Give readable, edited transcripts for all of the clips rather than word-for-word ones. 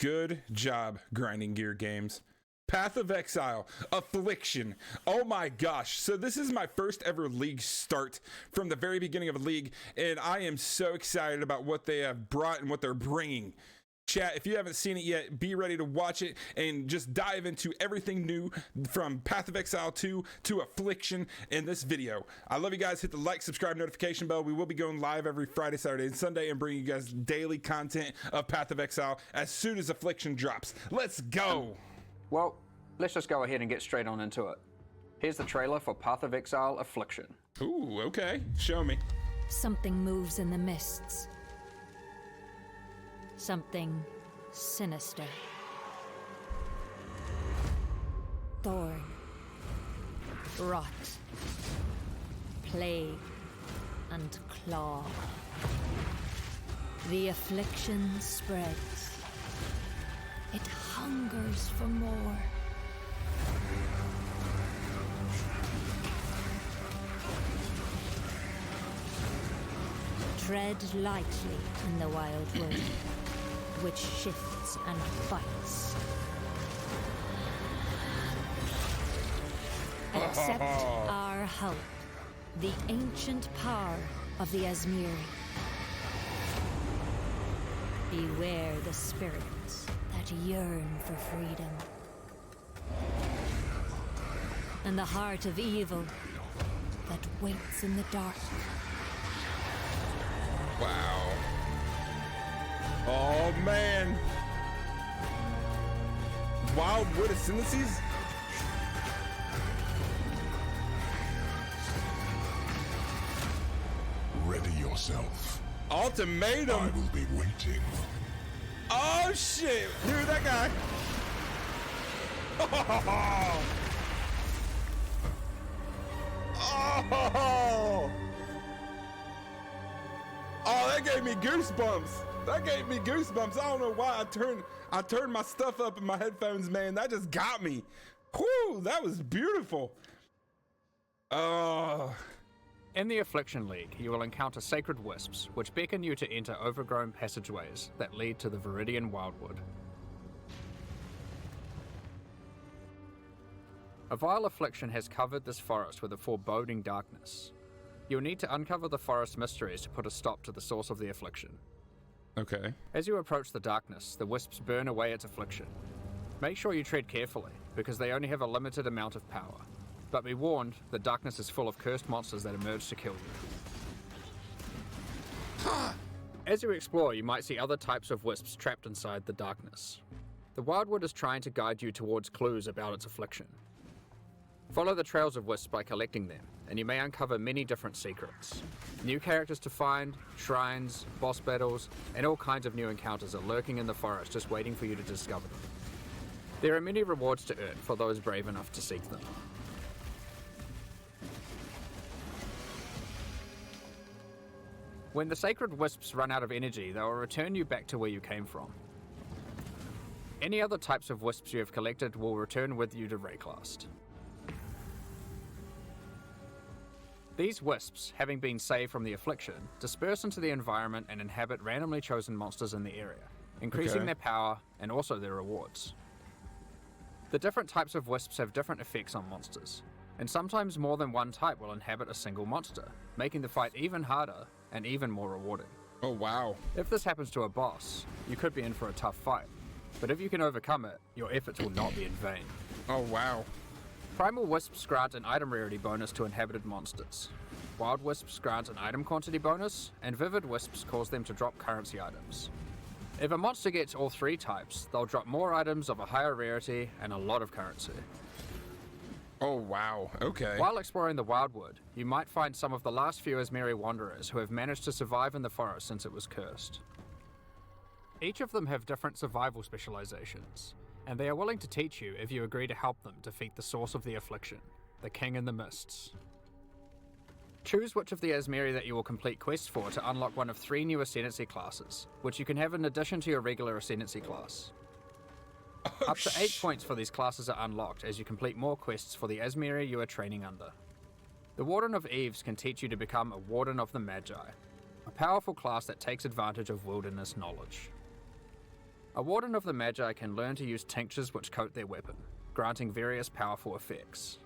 Good job, Grinding Gear Games. Path of Exile, Affliction. Oh my gosh. So this is my first ever league start from the very beginning of a league, and I am so excited about what they have brought and what they're bringing. Chat, if you haven't seen it yet, be ready to watch it and just dive into everything new from Path of Exile 2 to Affliction in this video. I love you guys. Hit the like, subscribe, notification bell. We will be going live every Friday, Saturday, and Sunday and bringing you guys daily content of Path of Exile as soon as Affliction drops. Let's go! Well, let's just go ahead and get straight on into it. Here's the trailer for Path of Exile Affliction. Ooh, okay. Show me. Something moves in the mists. Something sinister. Thorn. Rot. Plague. And claw. The affliction spreads. It hungers for more. Tread lightly in the wildwood, which shifts and fights. Accept our help, the ancient power of the Asmiri. Beware the spirits that yearn for freedom, and the heart of evil that waits in the dark. Wow. Oh man. Wildwood Ascendancies? Ready yourself. Ultimatum. I will be waiting. Oh shit! Dude, that guy. Oh! Oh, that gave me goosebumps. That gave me goosebumps. I don't know why I turned my stuff up in my headphones, man. That just got me. Whew, that was beautiful. Oh. In the Affliction League, you will encounter sacred wisps, which beckon you to enter overgrown passageways that lead to the Viridian Wildwood. A vile affliction has covered this forest with a foreboding darkness. You'll need to uncover the forest mysteries to put a stop to the source of the affliction. Okay. As you approach the darkness, the wisps burn away its affliction. Make sure you tread carefully, because they only have a limited amount of power. But be warned, the darkness is full of cursed monsters that emerge to kill you. As you explore, you might see other types of wisps trapped inside the darkness. The Wildwood is trying to guide you towards clues about its affliction. Follow the trails of wisps by collecting them, and you may uncover many different secrets. New characters to find, shrines, boss battles, and all kinds of new encounters are lurking in the forest just waiting for you to discover them. There are many rewards to earn for those brave enough to seek them. When the sacred wisps run out of energy, they will return you back to where you came from. Any other types of wisps you have collected will return with you to Rayclast. These wisps, having been saved from the affliction, disperse into the environment and inhabit randomly chosen monsters in the area, increasing their power and also their rewards. The different types of wisps have different effects on monsters, and sometimes more than one type will inhabit a single monster, making the fight even harder and even more rewarding. Oh wow. If this happens to a boss, you could be in for a tough fight, but if you can overcome it, your efforts will not be in vain. Oh wow. Primal Wisps grant an item rarity bonus to inhabited monsters. Wild Wisps grant an item quantity bonus, and Vivid Wisps cause them to drop currency items. If a monster gets all three types, they'll drop more items of a higher rarity and a lot of currency. Oh wow, okay. While exploring the Wildwood, you might find some of the last few Asmiri wanderers who have managed to survive in the forest since it was cursed. Each of them have different survival specializations, and they are willing to teach you if you agree to help them defeat the source of the affliction, the King in the Mists. Choose which of the Asmiri that you will complete quests for to unlock one of 3 new Ascendancy classes, which you can have in addition to your regular Ascendancy class. Up to 8 points for these classes are unlocked as you complete more quests for the Asmiri you are training under. The Warden of Eves can teach you to become a Warden of the Magi, a powerful class that takes advantage of wilderness knowledge. A Warden of the Magi can learn to use tinctures which coat their weapon, granting various powerful effects.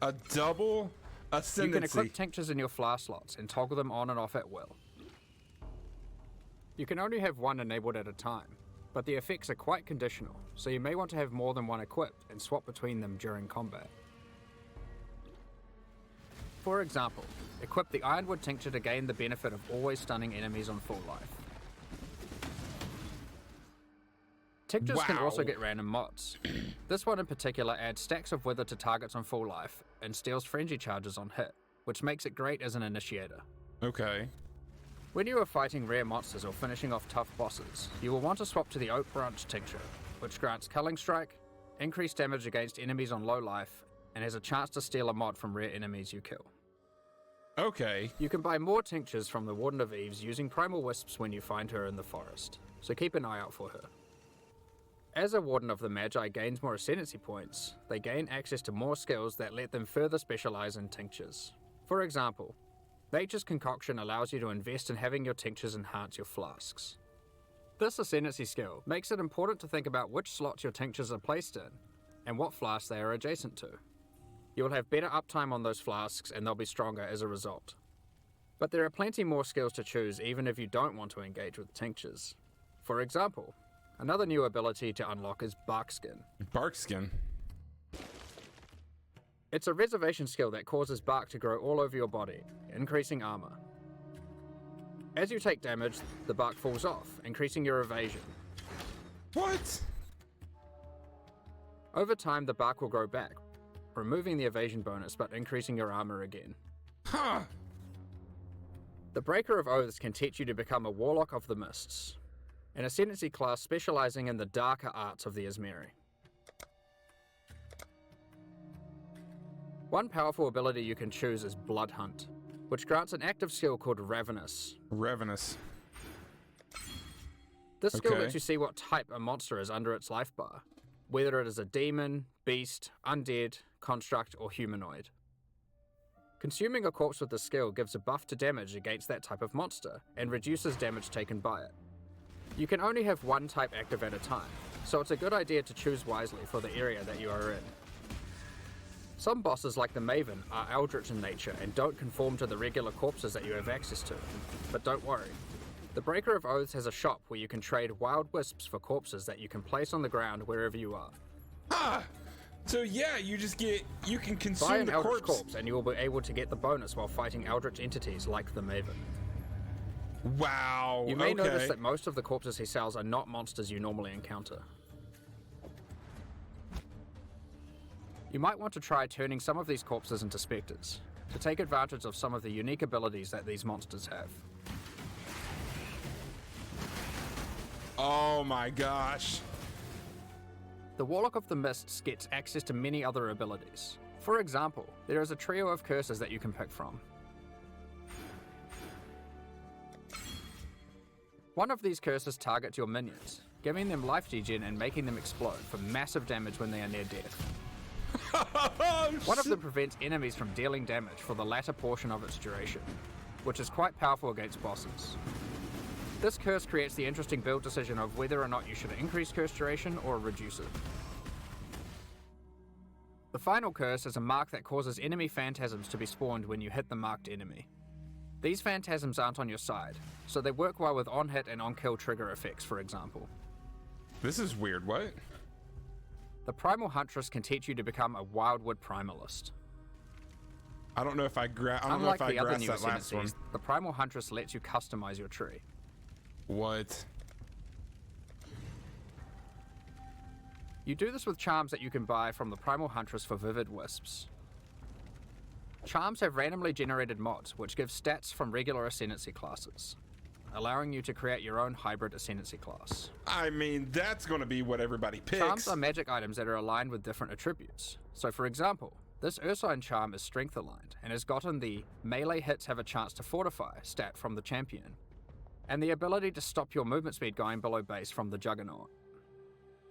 A double Ascendancy. You can equip tinctures in your flask slots and toggle them on and off at will. You can only have one enabled at a time, but the effects are quite conditional, so you may want to have more than one equipped and swap between them during combat. For example, equip the Ironwood Tincture to gain the benefit of always stunning enemies on full life. Tinctures can also get random mods. This one in particular adds stacks of wither to targets on full life and steals frenzy charges on hit, which makes it great as an initiator. Okay. When you are fighting rare monsters or finishing off tough bosses, you will want to swap to the Oak Branch Tincture, which grants Culling Strike, increased damage against enemies on low life, and has a chance to steal a mod from rare enemies you kill. Okay. You can buy more tinctures from the Warden of Eves using Primal Wisps when you find her in the forest, so keep an eye out for her. As a Warden of the Magi gains more Ascendancy points, they gain access to more skills that let them further specialize in tinctures. For example, Nature's Concoction allows you to invest in having your tinctures enhance your flasks. This Ascendancy skill makes it important to think about which slots your tinctures are placed in, and what flasks they are adjacent to. You will have better uptime on those flasks and they'll be stronger as a result. But there are plenty more skills to choose even if you don't want to engage with tinctures. For example, another new ability to unlock is Barkskin. Barkskin. It's a reservation skill that causes bark to grow all over your body, increasing armor. As you take damage, the bark falls off, increasing your evasion. What? Over time, the bark will grow back, removing the evasion bonus but increasing your armor again. Huh. The Breaker of Oaths can teach you to become a Warlock of the Mists, an Ascendancy class specializing in the darker arts of the Ismeri. One powerful ability you can choose is Blood Hunt, which grants an active skill called Ravenous. Ravenous. This skill Okay. lets you see what type a monster is under its life bar, whether it is a demon, beast, undead, construct, or humanoid. Consuming a corpse with this skill gives a buff to damage against that type of monster, and reduces damage taken by it. You can only have one type active at a time, so it's a good idea to choose wisely for the area that you are in. Some bosses like the Maven are eldritch in nature and don't conform to the regular corpses that you have access to, but don't worry. The Breaker of Oaths has a shop where you can trade wild wisps for corpses that you can place on the ground wherever you are. Ah! So yeah, you can Buy consume an the eldritch corpse. corpse and you will be able to get the bonus while fighting eldritch entities like the Maven. Wow. You may okay. notice that most of the corpses he sells are not monsters you normally encounter. You might want to try turning some of these corpses into spectres, to take advantage of some of the unique abilities that these monsters have. Oh my gosh. The Warlock of the Mists gets access to many other abilities. For example, there is a trio of curses that you can pick from. One of these curses targets your minions, giving them life degen and making them explode for massive damage when they are near death. One of them prevents enemies from dealing damage for the latter portion of its duration, which is quite powerful against bosses. This curse creates the interesting build decision of whether or not you should increase curse duration or reduce it. The final curse is a mark that causes enemy phantasms to be spawned when you hit the marked enemy. These phantasms aren't on your side, so they work well with on-hit and on-kill trigger effects, for example. This is weird. What? The Primal Huntress can teach you to become a Wildwood Primalist. I don't know if I Unlike the other new grasped that last one. Ascendancies, the Primal Huntress lets you customize your tree. What? You do this with charms that you can buy from the Primal Huntress for Vivid Wisps. Charms have randomly generated mods which give stats from regular Ascendancy classes, allowing you to create your own hybrid Ascendancy class. I mean, that's going to be what everybody picks. Charms are magic items that are aligned with different attributes. So for example, this Ursine charm is strength aligned and has gotten the melee hits have a chance to fortify stat from the champion, and the ability to stop your movement speed going below base from the Juggernaut.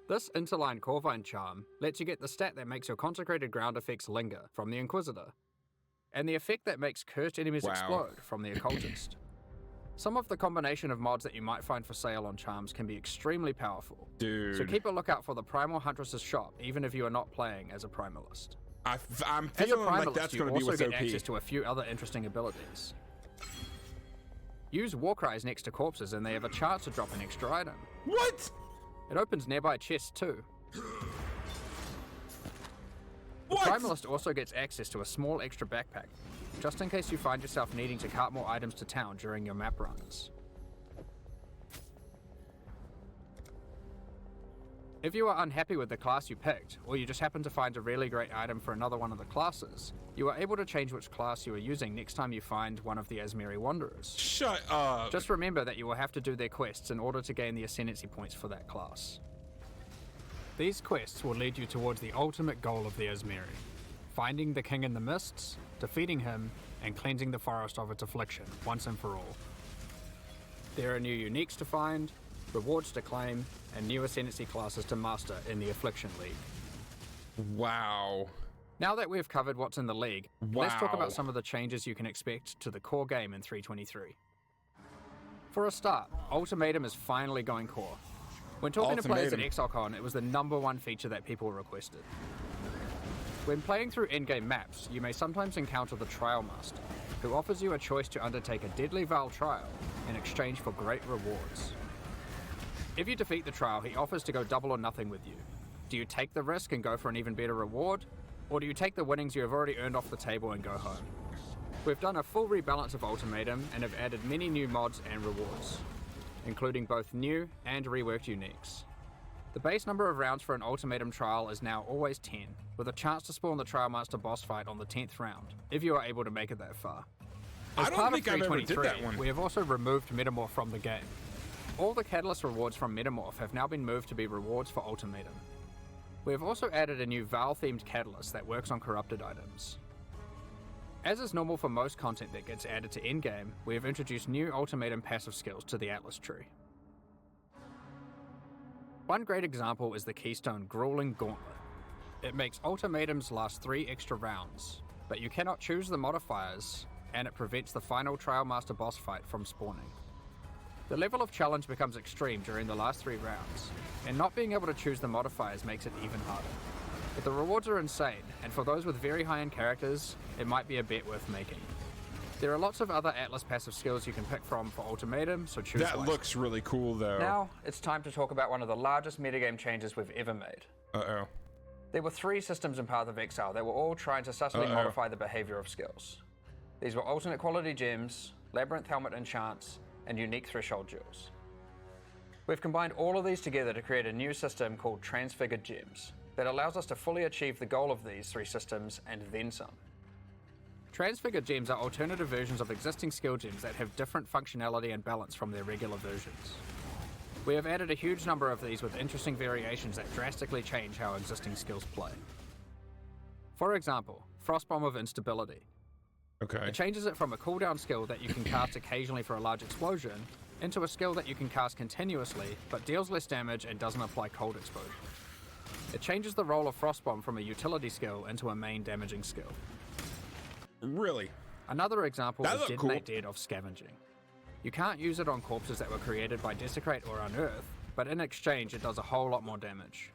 This interline Corvine charm lets you get the stat that makes your consecrated ground effects linger from the Inquisitor, and the effect that makes cursed enemies Wow. explode from the Occultist. Some of the combination of mods that you might find for sale on Charms can be extremely powerful. Dude. So keep a lookout for the Primal Huntress's shop, even if you are not playing as a Primalist. I'm As a feeling like Primalist, that's you going to be also what's get OP. access to a few other interesting abilities. Use Warcries next to corpses and they have a chance to drop an extra item. What? It opens nearby chests too. What? The Primalist also gets access to a small extra backpack, just in case you find yourself needing to cart more items to town during your map runs. If you are unhappy with the class you picked, or you just happen to find a really great item for another one of the classes, you are able to change which class you are using next time you find one of the Asmeri Wanderers. Shut up. Just remember that you will have to do their quests in order to gain the Ascendancy points for that class. These quests will lead you towards the ultimate goal of the Asmeri: finding the King in the Mists, defeating him, and cleansing the forest of its affliction once and for all. There are new uniques to find, rewards to claim, and new Ascendancy classes to master in the Affliction League. Wow. Now that we've covered what's in the League, let's talk Wow. about some of the changes you can expect to the core game in 3.23. For a start, Ultimatum is finally going core. When talking to players at Ultimatum. ExileCon, it was the #1 feature that people requested. When playing through in-game maps, you may sometimes encounter the Trial Master, who offers you a choice to undertake a deadly Val trial in exchange for great rewards. If you defeat the trial, he offers to go double or nothing with you. Do you take the risk and go for an even better reward? Or do you take the winnings you have already earned off the table and go home? We've done a full rebalance of Ultimatum and have added many new mods and rewards, including both new and reworked uniques. The base number of rounds for an Ultimatum trial is now always 10, with a chance to spawn the Trial Master boss fight on the 10th round, if you are able to make it that far. As I don't part think of I've ever did 3.23, that one. we have also removed Metamorph from the game. All the Catalyst rewards from Metamorph have now been moved to be rewards for Ultimatum. We have also added a new Val-themed Catalyst that works on corrupted items. As is normal for most content that gets added to endgame, we have introduced new Ultimatum passive skills to the Atlas tree. One great example is the Keystone Grueling Gauntlet. It makes Ultimatums last 3 extra rounds, but you cannot choose the modifiers, and it prevents the final Trial Master boss fight from spawning. The level of challenge becomes extreme during the last 3 rounds, and not being able to choose the modifiers makes it even harder. But the rewards are insane, and for those with very high-end characters, it might be a bet worth making. There are lots of other Atlas passive skills you can pick from for Ultimatum, so choose That wisely. looks really cool, though. Now, it's time to talk about one of the largest metagame changes we've ever made. Uh-oh. There were 3 systems in Path of Exile that were all trying to subtly modify the behavior of skills. These were alternate quality gems, Labyrinth Helmet enchants, and unique threshold jewels. We've combined all of these together to create a new system called Transfigure Gems that allows us to fully achieve the goal of these 3 systems and then some. Transfigure Gems are alternative versions of existing skill gems that have different functionality and balance from their regular versions. We have added a huge number of these with interesting variations that drastically change how existing skills play. For example, Frostbomb of Instability. Okay. It changes it from a cooldown skill that you can cast occasionally for a large explosion into a skill that you can cast continuously but deals less damage and doesn't apply cold exposure. It changes the role of Frostbomb from a utility skill into a main damaging skill. Really? Another example That is looked Detonate cool. Dead of Scavenging. You can't use it on corpses that were created by Desecrate or Unearth, but in exchange it does a whole lot more damage.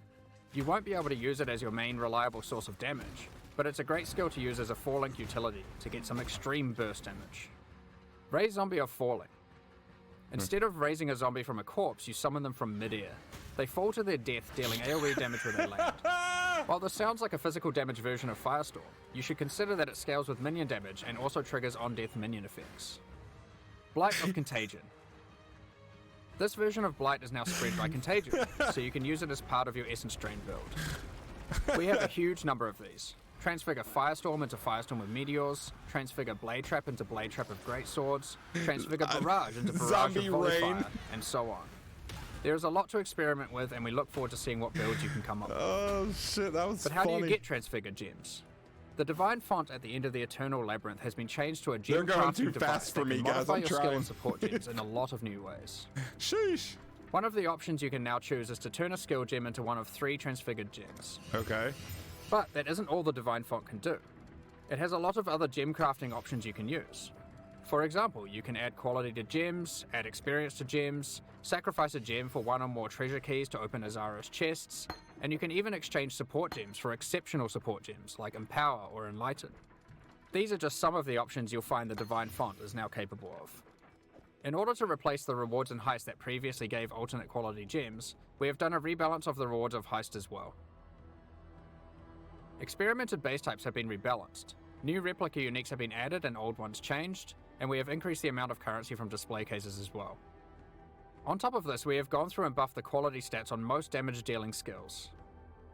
You won't be able to use it as your main reliable source of damage, but it's a great skill to use as a Falling utility to get some extreme burst damage. Raise Zombie of Falling. Instead of raising a zombie from a corpse, you summon them from mid-air. They fall to their death, dealing AoE damage where they land. While this sounds like a physical damage version of Firestorm, you should consider that it scales with minion damage and also triggers on-death minion effects. Blight of Contagion. This version of Blight is now spread by Contagion, so you can use it as part of your Essence Drain build. We have a huge number of these. Transfigure Firestorm into Firestorm with Meteors, Transfigure Blade Trap into Blade Trap of Great Swords, Transfigure Barrage into Barrage Zombie of Volley Rain. Fire, and so on. There is a lot to experiment with, and we look forward to seeing what builds you can come up with. Oh, shit, that was But how do you get Transfigure Gems? The Divine Font at the end of the Eternal Labyrinth has been changed to a gem They're going crafting too device fast for that me, can guys. modify I'm your skill trying. and support gems in a lot of new ways. Sheesh. One of the options you can now choose is to turn a skill gem into one of 3 Transfigured Gems. Okay. But that isn't all the Divine Font can do. It has a lot of other gem crafting options you can use. For example, you can add quality to gems, add experience to gems, sacrifice a gem for one or more treasure keys to open Azara's chests, and you can even exchange support gems for exceptional support gems like Empower or Enlighten. These are just some of the options you'll find the Divine Font is now capable of. In order to replace the rewards in Heist that previously gave alternate quality gems, we have done a rebalance of the rewards of Heist as well. Experimented base types have been rebalanced, new replica uniques have been added and old ones changed, and we have increased the amount of currency from display cases as well. On top of this, we have gone through and buffed the quality stats on most damage dealing skills.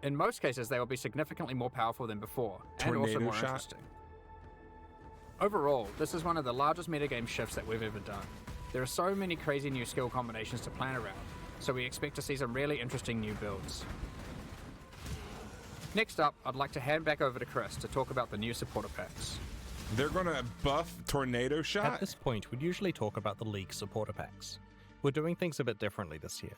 In most cases, they will be significantly more powerful than before, and also more interesting. Overall, this is one of the largest metagame shifts that we've ever done. There are so many crazy new skill combinations to plan around, so we expect to see some really interesting new builds. Next up, I'd like to hand back over to Chris to talk about the new supporter packs. They're gonna buff Tornado Shot? At this point, we'd usually talk about the League supporter packs. We're doing things a bit differently this year.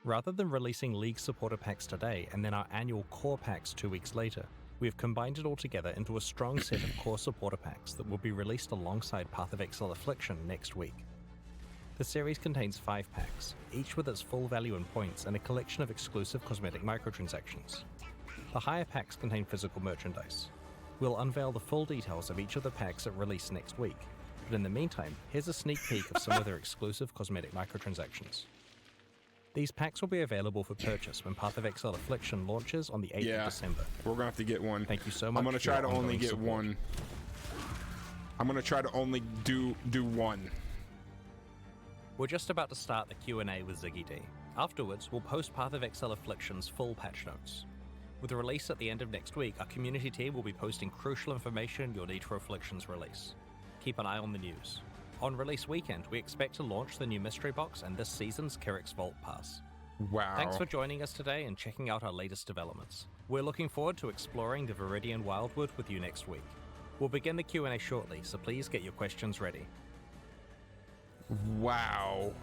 Rather than releasing League supporter packs today and then our annual core packs 2 weeks later, we've combined it all together into a strong set of core supporter packs that will be released alongside Path of Exile Affliction next week. The series contains 5 packs, each with its full value in points and a collection of exclusive cosmetic microtransactions. The higher packs contain physical merchandise. We'll unveil the full details of each of the packs at release next week, but in the meantime, here's a sneak peek of some of their exclusive cosmetic microtransactions. These packs will be available for purchase when Path of Exile Affliction launches on the 8th of December. We're gonna have to get one. Thank you so much. I'm gonna for try your to only ongoing get support. one. I'm gonna try to only do one. We're just about to start the Q&A with Ziggy D. Afterwards, we'll post Path of Exile Affliction's full patch notes. With the release at the end of next week, our community team will be posting crucial information you'll need for Affliction's release. Keep an eye on the news. On release weekend, we expect to launch the new mystery box and this season's Kyrix Vault Pass. Wow. Thanks for joining us today and checking out our latest developments. We're looking forward to exploring the Viridian Wildwood with you next week. We'll begin the Q&A shortly, so please get your questions ready. Wow.